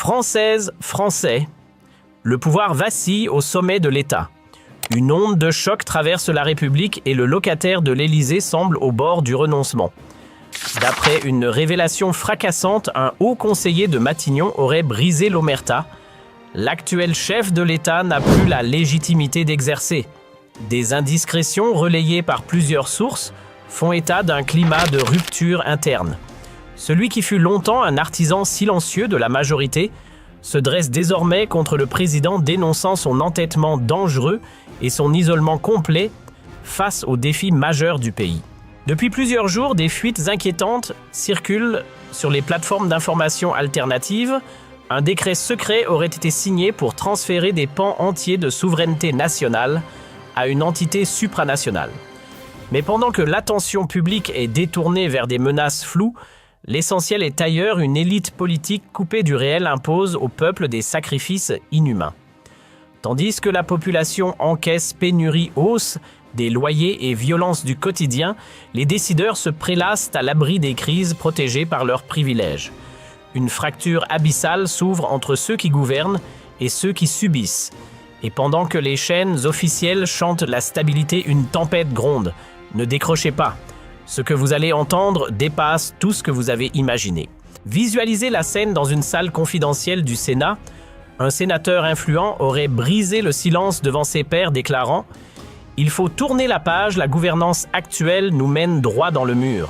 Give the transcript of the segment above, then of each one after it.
Françaises, Français, le pouvoir vacille au sommet de l'État. Une onde de choc traverse la République et le locataire de l'Élysée semble au bord du renoncement. D'après une révélation fracassante, un haut conseiller de Matignon aurait brisé l'omerta. L'actuel chef de l'État n'a plus la légitimité d'exercer. Des indiscrétions relayées par plusieurs sources font état d'un climat de rupture interne. Celui qui fut longtemps un artisan silencieux de la majorité se dresse désormais contre le président, dénonçant son entêtement dangereux et son isolement complet face aux défis majeurs du pays. Depuis plusieurs jours, des fuites inquiétantes circulent sur les plateformes d'information alternatives. Un décret secret aurait été signé pour transférer des pans entiers de souveraineté nationale à une entité supranationale. Mais pendant que l'attention publique est détournée vers des menaces floues, l'essentiel est ailleurs. Une élite politique coupée du réel impose au peuple des sacrifices inhumains. Tandis que la population encaisse pénurie, hausse des loyers et violence du quotidien, les décideurs se prélassent à l'abri des crises, protégés par leurs privilèges. Une fracture abyssale s'ouvre entre ceux qui gouvernent et ceux qui subissent. Et pendant que les chaînes officielles chantent la stabilité, une tempête gronde. Ne décrochez pas. Ce que vous allez entendre dépasse tout ce que vous avez imaginé. Visualisez la scène dans une salle confidentielle du Sénat. Un sénateur influent aurait brisé le silence devant ses pairs, déclarant « Il faut tourner la page, la gouvernance actuelle nous mène droit dans le mur ».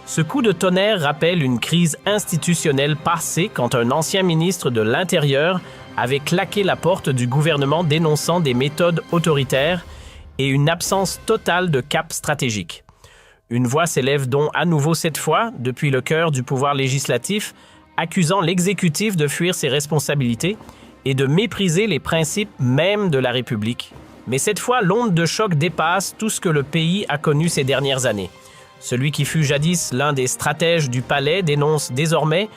Ce coup de tonnerre rappelle une crise institutionnelle passée quand un ancien ministre de l'Intérieur avait claqué la porte du gouvernement, dénonçant des méthodes autoritaires et une absence totale de cap stratégique. Une voix s'élève donc à nouveau cette fois depuis le cœur du pouvoir législatif, accusant l'exécutif de fuir ses responsabilités et de mépriser les principes mêmes de la République. Mais cette fois, l'onde de choc dépasse tout ce que le pays a connu ces dernières années. Celui qui fut jadis l'un des stratèges du palais dénonce désormais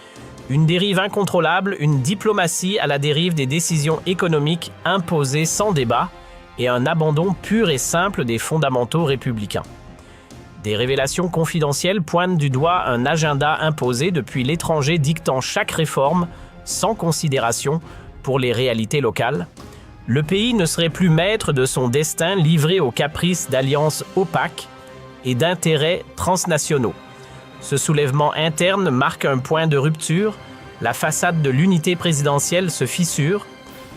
une dérive incontrôlable, une diplomatie à la dérive des décisions économiques imposées sans débat et un abandon pur et simple des fondamentaux républicains. Des révélations confidentielles pointent du doigt un agenda imposé depuis l'étranger, dictant chaque réforme sans considération pour les réalités locales. Le pays ne serait plus maître de son destin, livré aux caprices d'alliances opaques et d'intérêts transnationaux. Ce soulèvement interne marque un point de rupture. La façade de l'unité présidentielle se fissure.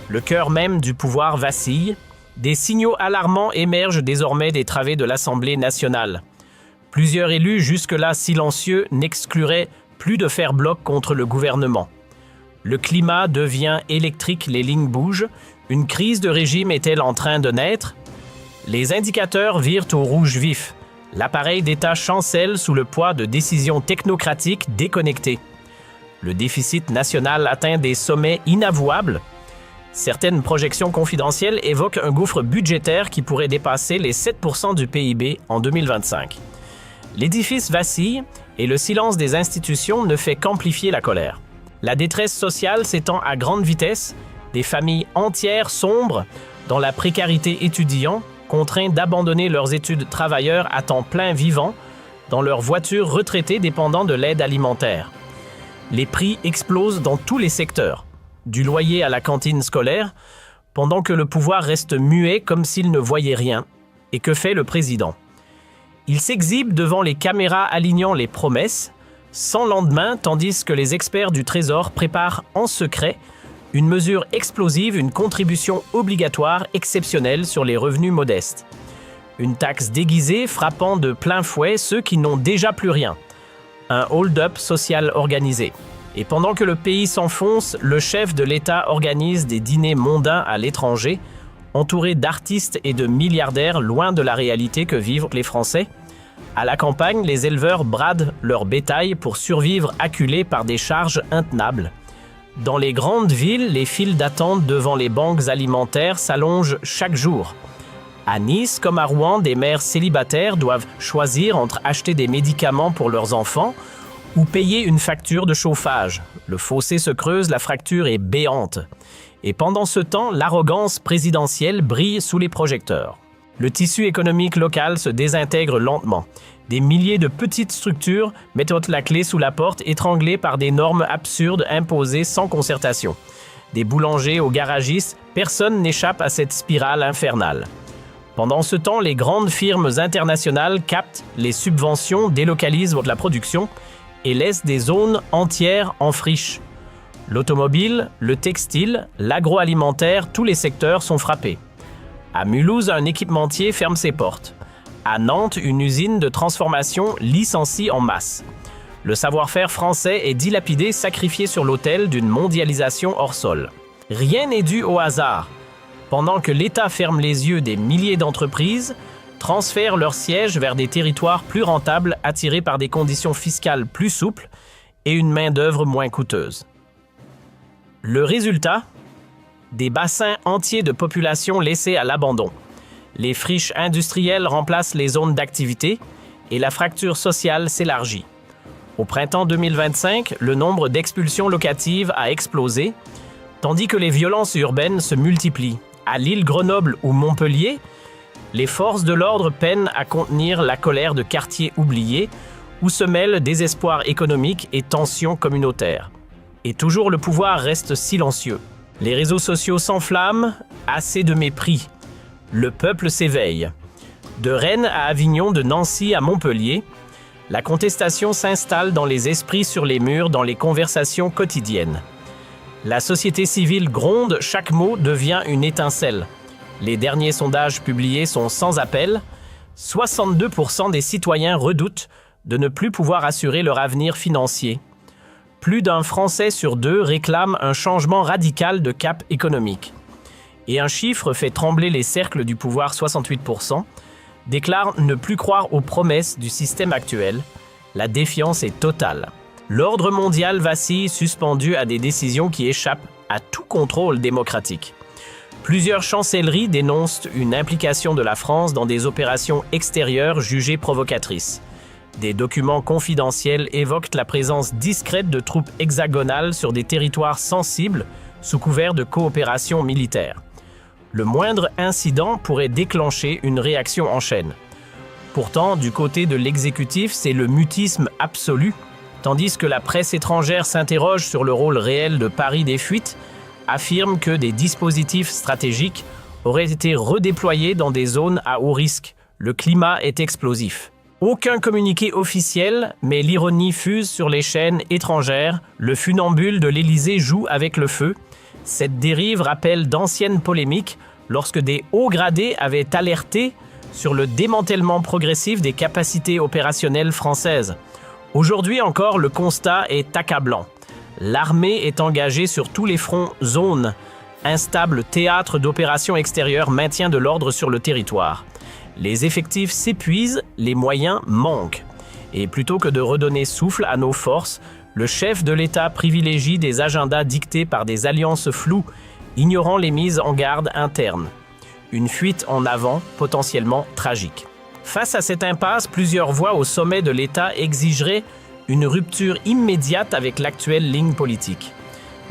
Le cœur même du pouvoir vacille. Des signaux alarmants émergent désormais des travées de l'Assemblée nationale. Plusieurs élus, jusque-là silencieux, n'excluraient plus de faire bloc contre le gouvernement. Le climat devient électrique, les lignes bougent. Une crise de régime est-elle en train de naître? Les indicateurs virent au rouge vif. L'appareil d'État chancelle sous le poids de décisions technocratiques déconnectées. Le déficit national atteint des sommets inavouables. Certaines projections confidentielles évoquent un gouffre budgétaire qui pourrait dépasser les 7% du PIB en 2025. L'édifice vacille et le silence des institutions ne fait qu'amplifier la colère. La détresse sociale s'étend à grande vitesse. Des familles entières sombrent dans la précarité étudiante, contraints d'abandonner leurs études, travailleurs à temps plein vivant dans leurs voitures, retraitées dépendant de l'aide alimentaire. Les prix explosent dans tous les secteurs, du loyer à la cantine scolaire, pendant que le pouvoir reste muet comme s'il ne voyait rien. Et que fait le président? Il s'exhibe devant les caméras alignant les promesses, sans lendemain, tandis que les experts du Trésor préparent en secret une mesure explosive, une contribution obligatoire exceptionnelle sur les revenus modestes. Une taxe déguisée frappant de plein fouet ceux qui n'ont déjà plus rien. Un hold-up social organisé. Et pendant que le pays s'enfonce, le chef de l'État organise des dîners mondains à l'étranger, entouré d'artistes et de milliardaires loin de la réalité que vivent les Français. À la campagne, les éleveurs bradent leur bétail pour survivre, acculés par des charges intenables. Dans les grandes villes, les files d'attente devant les banques alimentaires s'allongent chaque jour. À Nice, comme à Rouen, des mères célibataires doivent choisir entre acheter des médicaments pour leurs enfants ou payer une facture de chauffage. Le fossé se creuse, la fracture est béante. Et pendant ce temps, l'arrogance présidentielle brille sous les projecteurs. Le tissu économique local se désintègre lentement. Des milliers de petites structures mettent la clé sous la porte, étranglées par des normes absurdes imposées sans concertation. Des boulangers aux garagistes, personne n'échappe à cette spirale infernale. Pendant ce temps, les grandes firmes internationales captent les subventions, délocalisent la production et laissent des zones entières en friche. L'automobile, le textile, l'agroalimentaire, tous les secteurs sont frappés. À Mulhouse, un équipementier ferme ses portes. À Nantes, une usine de transformation licencie en masse. Le savoir-faire français est dilapidé, sacrifié sur l'autel d'une mondialisation hors sol. Rien n'est dû au hasard. Pendant que l'État ferme les yeux, des milliers d'entreprises transfèrent leurs sièges vers des territoires plus rentables, attirés par des conditions fiscales plus souples et une main-d'œuvre moins coûteuse. Le résultat ? Des bassins entiers de population laissés à l'abandon. Les friches industrielles remplacent les zones d'activité et la fracture sociale s'élargit. Au printemps 2025, le nombre d'expulsions locatives a explosé, tandis que les violences urbaines se multiplient. À Lille, Grenoble ou Montpellier, les forces de l'ordre peinent à contenir la colère de quartiers oubliés où se mêlent désespoir économique et tensions communautaires. Et toujours le pouvoir reste silencieux. Les réseaux sociaux s'enflamment, assez de mépris. Le peuple s'éveille. De Rennes à Avignon, de Nancy à Montpellier, la contestation s'installe dans les esprits sur les murs, dans les conversations quotidiennes. La société civile gronde, chaque mot devient une étincelle. Les derniers sondages publiés sont sans appel. 62% des citoyens redoutent de ne plus pouvoir assurer leur avenir financier. Plus d'un Français sur deux réclame un changement radical de cap économique. Et un chiffre fait trembler les cercles du pouvoir, 68%, déclarent ne plus croire aux promesses du système actuel. La défiance est totale. L'ordre mondial vacille, suspendu à des décisions qui échappent à tout contrôle démocratique. Plusieurs chancelleries dénoncent une implication de la France dans des opérations extérieures jugées provocatrices. Des documents confidentiels évoquent la présence discrète de troupes hexagonales sur des territoires sensibles sous couvert de coopération militaire. Le moindre incident pourrait déclencher une réaction en chaîne. Pourtant, du côté de l'exécutif, c'est le mutisme absolu, tandis que la presse étrangère s'interroge sur le rôle réel de Paris des fuites, affirme que des dispositifs stratégiques auraient été redéployés dans des zones à haut risque. Le climat est explosif. Aucun communiqué officiel, mais l'ironie fuse sur les chaînes étrangères. Le funambule de l'Élysée joue avec le feu. Cette dérive rappelle d'anciennes polémiques lorsque des hauts gradés avaient alerté sur le démantèlement progressif des capacités opérationnelles françaises. Aujourd'hui encore, le constat est accablant. L'armée est engagée sur tous les fronts zones. Instable théâtre d'opérations extérieures, maintien de l'ordre sur le territoire. Les effectifs s'épuisent, les moyens manquent. Et plutôt que de redonner souffle à nos forces, le chef de l'État privilégie des agendas dictés par des alliances floues, ignorant les mises en garde internes. Une fuite en avant potentiellement tragique. Face à cette impasse, plusieurs voix au sommet de l'État exigeraient une rupture immédiate avec l'actuelle ligne politique.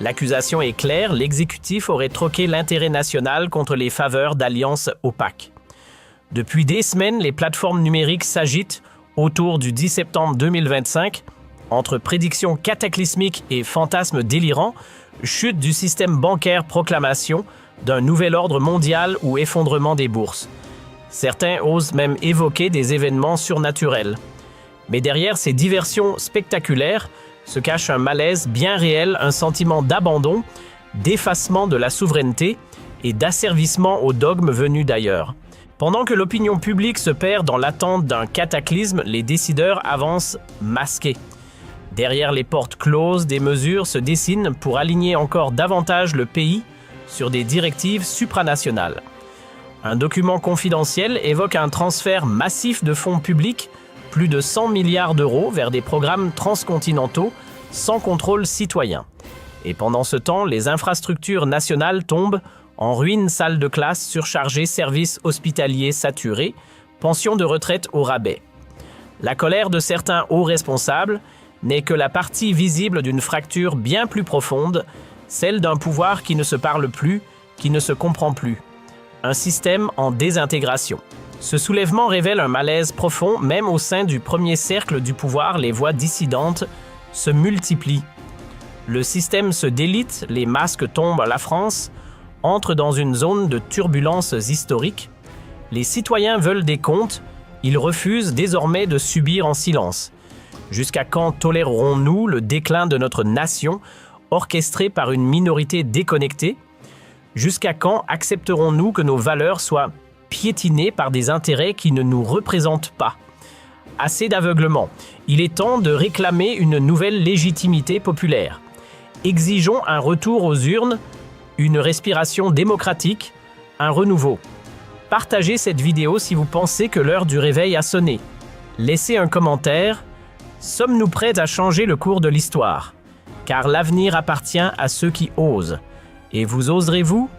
L'accusation est claire, l'exécutif aurait troqué l'intérêt national contre les faveurs d'alliances opaques. Depuis des semaines, les plateformes numériques s'agitent autour du 10 septembre 2025, entre prédictions cataclysmiques et fantasmes délirants, chute du système bancaire, proclamation d'un nouvel ordre mondial ou effondrement des bourses. Certains osent même évoquer des événements surnaturels. Mais derrière ces diversions spectaculaires se cache un malaise bien réel, un sentiment d'abandon, d'effacement de la souveraineté et d'asservissement aux dogmes venus d'ailleurs. Pendant que l'opinion publique se perd dans l'attente d'un cataclysme, les décideurs avancent masqués. Derrière les portes closes, des mesures se dessinent pour aligner encore davantage le pays sur des directives supranationales. Un document confidentiel évoque un transfert massif de fonds publics, plus de 100 milliards d'euros vers des programmes transcontinentaux sans contrôle citoyen. Et pendant ce temps, les infrastructures nationales tombent en ruines, salles de classe surchargées, services hospitaliers saturés, pensions de retraite au rabais. La colère de certains hauts responsables n'est que la partie visible d'une fracture bien plus profonde, celle d'un pouvoir qui ne se parle plus, qui ne se comprend plus. Un système en désintégration. Ce soulèvement révèle un malaise profond, même au sein du premier cercle du pouvoir, les voix dissidentes se multiplient. Le système se délite, les masques tombent, la France entre dans une zone de turbulences historiques. Les citoyens veulent des comptes, ils refusent désormais de subir en silence. Jusqu'à quand tolérerons-nous le déclin de notre nation, orchestré par une minorité déconnectée? Jusqu'à quand accepterons-nous que nos valeurs soient piétinées par des intérêts qui ne nous représentent pas? Assez d'aveuglement. Il est temps de réclamer une nouvelle légitimité populaire. Exigeons un retour aux urnes, une respiration démocratique, un renouveau. Partagez cette vidéo si vous pensez que l'heure du réveil a sonné. Laissez un commentaire. Sommes-nous prêts à changer le cours de l'histoire? Car l'avenir appartient à ceux qui osent. Et vous oserez-vous ?